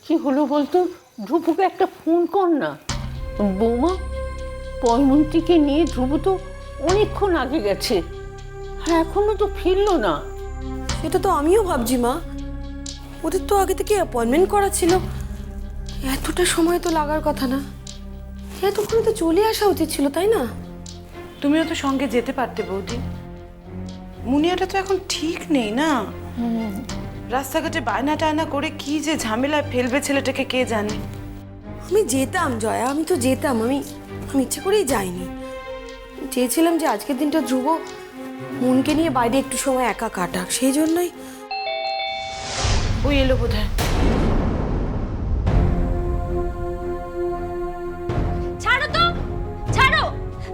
কি হলো বলতো? ধ্রুবকে একটা ফোন কর না। বৌমা, পয়মন্তীকে নিয়ে ধ্রুব তো অনেকক্ষণ আগে গেছে, আর এখনো তো ফিরলো না। সেটা তো আমিও ভাবছি মা, ওদের তো আগে থেকে অ্যাপয়েন্টমেন্ট করা ছিল, এতটা সময় তো লাগার কথা না। এতক্ষণে তো চলে আসা উচিত ছিল, তাই না? তুমিও তো সঙ্গে যেতে পারতে বৌদি। মুনিয়াটা তো এখন ঠিক নেই না, রাস্তাঘাটে বায়না টায়না করে কি যে ঝামেলায় ফেলবে ছেলেটাকে কে জানে। আমি যেতাম জয়া, আমি তো যেতাম, আমি ইচ্ছে করেই যাইনি। চেয়েছিলাম যে আজকের দিনটা ধ্রুব মনকে নিয়ে বাইরে একটু সময় একা কাটাক, সেই জন্যই। ওই এলো বোধহয়। ছাড়ো তো, ছাড়ো।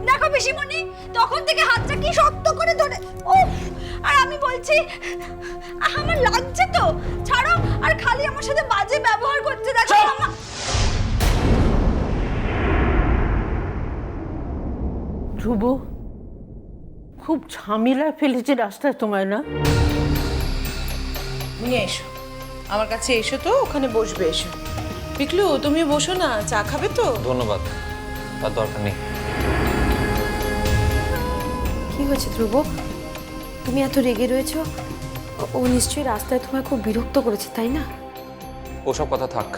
দেখো পিসিমণি, তখন থেকে হাতটা কি শক্ত করে ধরে। ও, আর আমি বলছি আমার লাগছে তো, ছাড়ো। আর খালি আমার সাথে বাজে ব্যবহার করতে দেখো আমার। ধ্রুব খুব ঝামেলায় ফেলেছে রাস্তায় তোমায়, না? নিয়ে এসো আমার কাছে, এসো তো, ওখানে বসবে, এসো। পিকলু, তুমি বসো না, চা খাবে তো? ধন্যবাদ, তার দরকার নেই। কি হয়েছে ধ্রুব, তুমি এত রেগে রয়েছো? ও নিশ্চয়ই রাস্তায় তোমায় খুব বিরক্ত করেছে, তাই না? ওসব কথা থাক,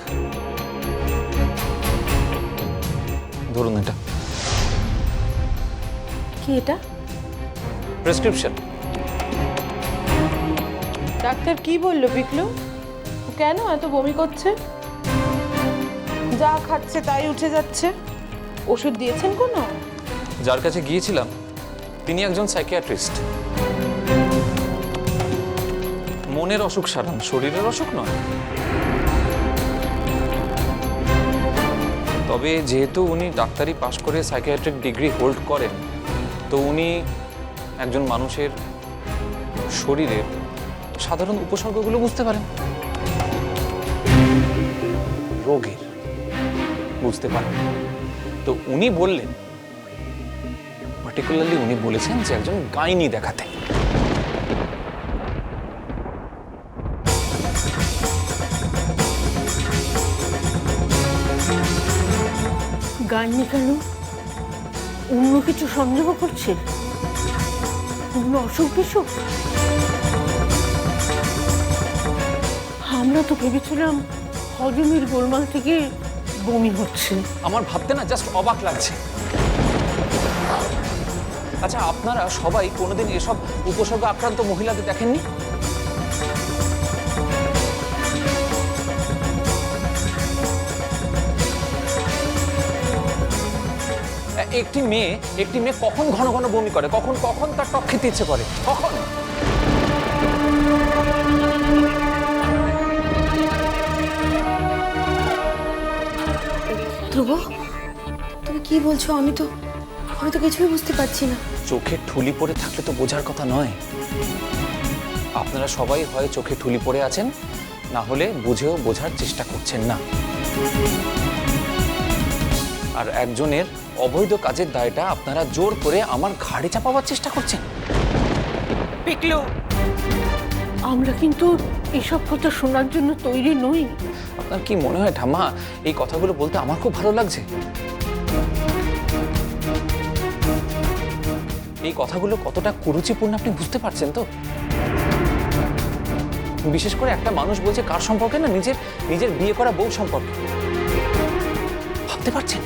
ধরুন এটা কি এটা? প্রেসক্রিপশন। ডাক্তার কি বললো পিকলু? ও কেন এত বমি করছে? যা খাচ্ছে তাই উঠে যাচ্ছে। ওষুধ দিয়েছেন কোনো? যার কাছে গিয়েছিলাম তিনি একজন সাইকিয়াট্রিস্ট। মনের অসুখ সারান, শরীরের অসুখ নয়। তবে যেহেতু উনি ডাক্তারি পাশ করে সাইকিয়াট্রিক ডিগ্রি হোল্ড করেন, তো উনি একজন মানুষের শরীরের সাধারণ উপসর্গগুলো বুঝতে পারেন, রোগের বুঝতে পারেন। তো উনি বললেন, পার্টিকুলারলি উনি বলেছেন যে একজন গাইনি দেখাতে। গাইনি কেন? অন্য কিছু সন্দেহ করছে? অন্য অসুখ বিসুখ? আমরা তো ভেবেছিলাম হজমের গোলমাল থেকে বমি হচ্ছে। আমার ভাবতে না জাস্ট অবাক লাগছে। আচ্ছা, আপনারা সবাই কোনোদিন এসব উপসর্গ আক্রান্ত মহিলাদের দেখেননি? একটি মেয়ে কখন ঘন ঘন বমি করে, কখন কখন তার টক খেতে ইচ্ছে করে, কখন? ধ্রুব, তুমি কি বলছো? আমি তো কিছুই বুঝতে পারছি না। চোখে ঠুলি পড়ে থাকলে তো বোঝার কথা নয়। আপনারা সবাই হয় চোখে ঠুলি পড়ে আছেন, না হলে বুঝেও বোঝার চেষ্টা করছেন না। আর একজনের অবৈধ কাজের দায়টা আপনারা জোর করে আমার ঘাড়ে চাপাবার চেষ্টা করছেন। পিকলু, আমরা কিন্তু এসব কথা শোনার জন্য তৈরি নই। আপনার কি মনে হয় ঠাম্মা, এই কথাগুলো বলতে আমার খুব ভালো লাগছে? এই কথাগুলো কতটা কুরুচিপূর্ণ আপনি বুঝতে পারছেন তো? বিশেষ করে একটা মানুষ বলছে কার সম্পর্কে না, নিজের বিয়ে করা বউ সম্পর্কে। ভাবতে পারছেন?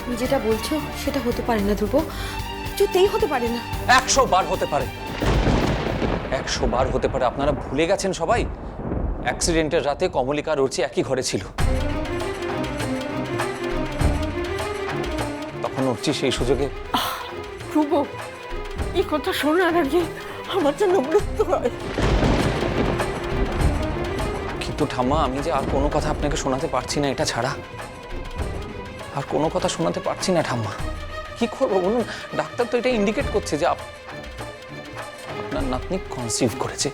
তুমি যেটা বলছো সেটা হতে পারে না ধ্রুব, কিছুতেই হতে পারে না। 100 বার হতে পারে, 100 বার হতে পারে। আপনারা ভুলে গেছেন সবাই, অ্যাক্সিডেন্টের রাতে কমলিকা আর অর্চি একই ঘরে ছিল। তখন অর্চি সেই সুযোগে। ধ্রুব, এই কথা শোনার আগে আমার জন্য মৃত্যু হয়। কিন্তু ঠাম্মা, আমি যে আর কোনো কথা আপনাকে শোনাতে পারছি না, এটা ছাড়া আর কোনো কথা শোনাতে পারছি না ঠাম্মা। কি করবো বলুন? ডাক্তার তো এটা ইন্ডিকেট করছে যে আপনার নাতনি কনসিভ করেছে।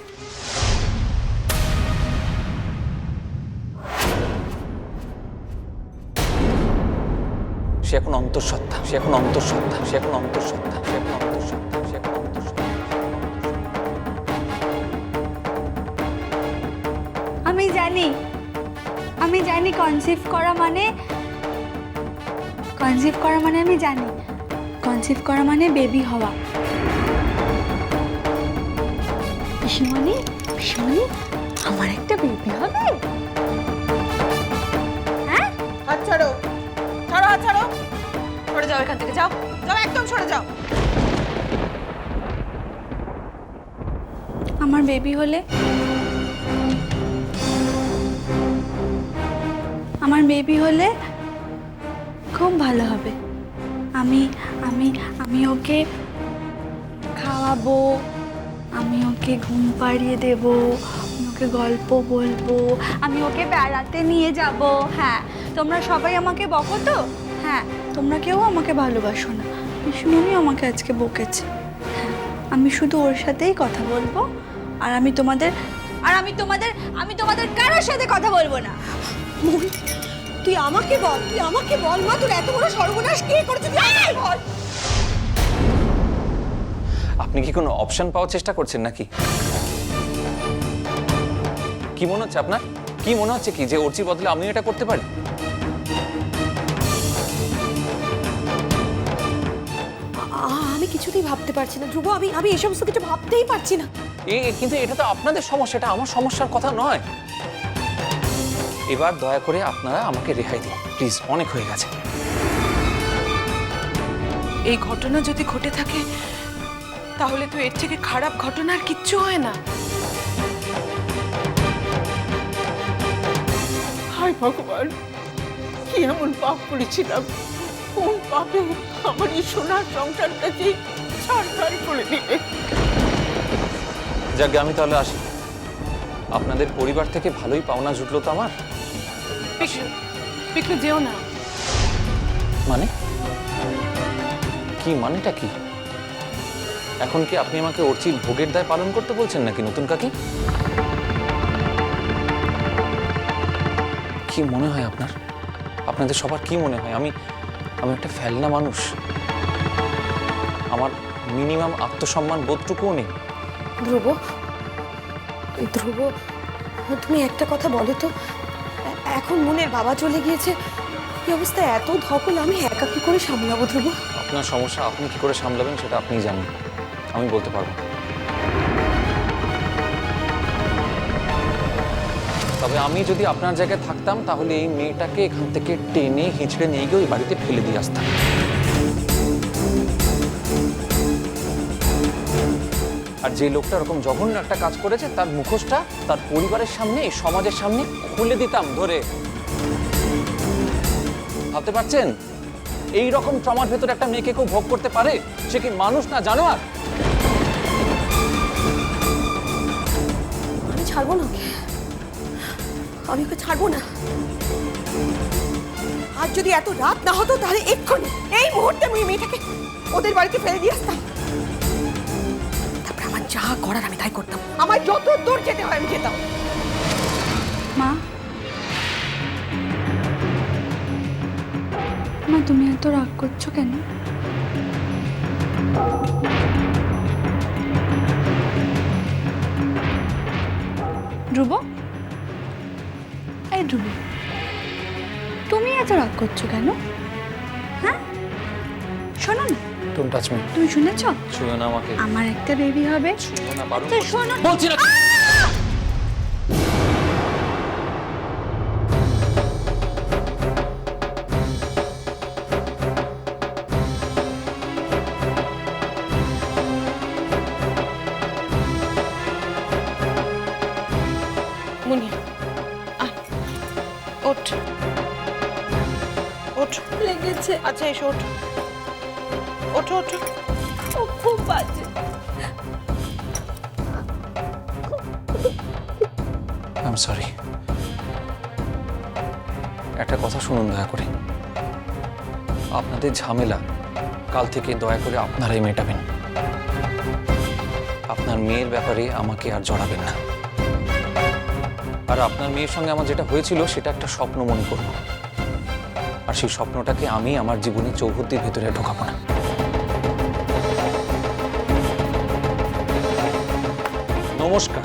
সে এখন অন্তঃসত্ত্বা, সে এখন অন্তঃসত্ত্বা, সে এখন অন্তঃসত্ত্বা, সে এখন অন্তঃসত্ত্বা, সে এখন অন্তঃসত্ত্বা। আমি জানি আমি জানি কনসিভ করা মানে আমি জানি কনসিভ করা মানে বেবি হওয়া। পিসিমণি পিসিমণি আমার একটা বেবি হবে। হ্যাঁ হাত ছাড়ো, ছাড়ো, হাত ছাড়ো, সরে যাও এখান থেকে, যাও যাও, একদম সরে যাও। আমার বেবি হলে খুব ভালো হবে। আমি আমি আমি ওকে খাওয়াবো, আমি ওকে ঘুম পাড়িয়ে দেব, আমি ওকে গল্প বলবো, আমি ওকে বেড়াতে নিয়ে যাব। হ্যাঁ, তোমরা সবাই আমাকে বকো তো, হ্যাঁ তোমরা কেউ আমাকে ভালোবাসো না। পিসিমণি আমাকে আজকে বকেছে। হ্যাঁ, আমি শুধু ওর সাথেই কথা বলবো, আর আমি তোমাদের কারোর সাথে কথা বলবো না। তুই আমাকে বল মা, তোর এত বড় সর্বনাশ কে করেছে তুই আমাকে বল। আপনি কি কোনো অপশন পাওয়ার চেষ্টা করছেন নাকি? কি মনে হচ্ছে আপনার? কি মনে হচ্ছে কি যে অর্চির বদলে আমি এটা করতে পারি? আমি কিছুতেই ভাবতে পারছি না ধ্রুব, আমি এই সমস্ত কিছু ভাবতেই পারছি না। কিন্তু এটা তো আপনাদের সমস্যা, এটা আমার সমস্যার কথা নয়। এবার দয়া করে আপনারা আমাকে রেহাই দিন প্লিজ, অনেক হয়ে গেছে। এই ঘটনা যদি ঘটে থাকে তাহলে তো এর থেকে খারাপ ঘটনা আর কিচ্ছু হয় না। হায় ভগবান, কি এমন পাপ করেছিলাম? কোন পাপে আমার এই সোনার সংসারটাকে ছাড় করে দিলে? যাক, আমি তাহলে আসি। আপনাদের পরিবার থেকে ভালোই পাওনা জুটলো তো আমার। পিকলু যেও না। মানে কি? মানেটা কি? এখন কি আপনি আমাকে অর্চির ভোগের দায় পালন করতে বলছেন নাকি নতুন কাকি? কি মনে হয় আপনার? আপনাদের সবার কি মনে হয়? আমি একটা ফেলনা মানুষ? আমার মিনিমাম আত্মসম্মান বোধটুকুও নেই। ধ্রুব, তুমি একটা কথা বলো তো, এখন মনের বাবা চলে গিয়েছে, এই অবস্থায় এত ধকল আমি একা কি করে সামলাবো ধ্রুব? আপনার সমস্যা, আপনি কি করে সামলাবেন সেটা আপনিই জানেন, আমি বলতে পারবো না। তবে আমি যদি আপনার জায়গায় থাকতাম তাহলে এই মেয়েটাকে এখান থেকে টেনে হিঁচড়ে নিয়ে গিয়ে ওই বাড়িতে ফেলে দিয়ে আসতাম। আর যে লোকটা এরকম জঘন্য একটা কাজ করেছে তার মুখোশটা তার পরিবারের সামনে, এই সমাজের সামনে খুলে দিতাম ধরে। ভাবতে পারছেন এই রকম ট্রমার ভেতরে একটা মেয়েকে কেউ ভোগ করতে পারে? সে কি মানুষ না জানোয়ার? আমি ছাড়বো না ওকে, আমি ওকে ছাড়বো না। আজ যদি এত রাত না হতো তাহলে এক্ষুনি এই মুহূর্তে আমি মেয়েটাকে ওদের বাড়িতে ফেলে দিয়ে আসতাম। তারপরে আমার যা করার আমি তাই করতাম, আমার যত দূর যেতে হয় আমি যেতাম। মা, মা তুমি এত রাগ করছো কেন? ধ্রুব, এই ধ্রুব, তুমি এত রাগ করছো কেন? হ্যাঁ, শোনো না, ডোন্ট টাচ মি। তুমি শুনেছ ছুঁয়ো না আমাকে। আমার একটা বেবি হবে। ছুঁয়ো না, বারণ তো করছি। শোনো, বলছি না। মুনি আয়, ওঠ ওঠ। লেগেছে। আচ্ছা এসো, ওঠ, ওঠো ওঠো। ও খুব বাজে। I am sorry. একটা কথা শুনুন দয়া করে, আপনাদের ঝামেলা কাল থেকে দয়া করে আপনারাই মেটাবেন। আপনার মেয়ের ব্যাপারে আমাকে আর জড়াবেন না। আর আপনার মেয়ের সঙ্গে আমার যেটা হয়েছিল সেটা একটা স্বপ্ন মনে করব, আর সেই স্বপ্নটাকে আমি আমার জীবনের চৌহদ্দির ভেতরে ঢোকাবো না। নমস্কার।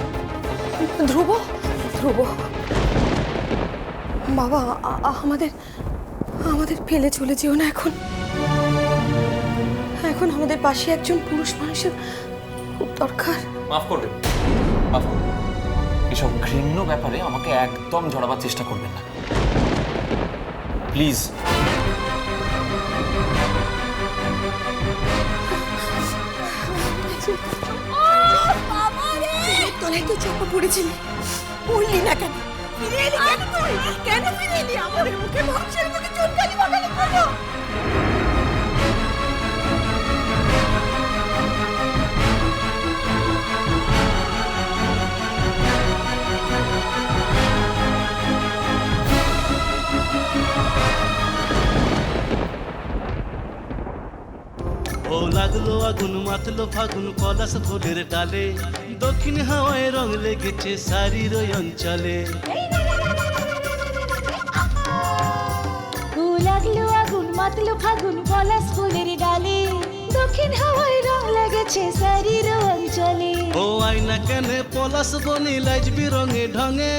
ধ্রুব, ধ্রুব, বাবা আমাদের আমাদের ফেলে চলে যেও না এখন। এখন আমাদের পাশে একজন পুরুষ মানুষের খুব দরকার। মাফ করবেন, মাফ করবেন। এসব ঘৃণ্য ব্যাপারে আমাকে একদম জড়াবার চেষ্টা করবেন না, প্লিজ। তলায় তো চাপা পড়েছিলি, পড়লি না কেন? ফিরে এলি কেন তুই? কেন ফিরে এলি? আমাদের মুখে মাংসের মুখে চুনকালি বাগালে কেন? ও লাগলো আগুন মাতলো ফাগুন পলাশ ফুলের ডালে, দক্ষিণ হাওয়ায় রং লেগেছে শাড়ির ওই অঞ্চলে। লাগলো আগুন মাতলো ফাগুন পলাশ ফুলের ডালে, দক্ষিণ হাওয়ায় রং লেগেছে শাড়ির অঞ্চলে। ও আয়না কেনে পলাশ বনি লাজবি রঙে ঢঙে,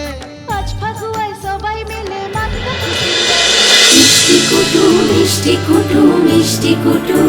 আজ ফাগুয়ায় সবাই মিলে মাতলো মিষ্টি কুটু মিষ্টি কুটু মিষ্টি কুটু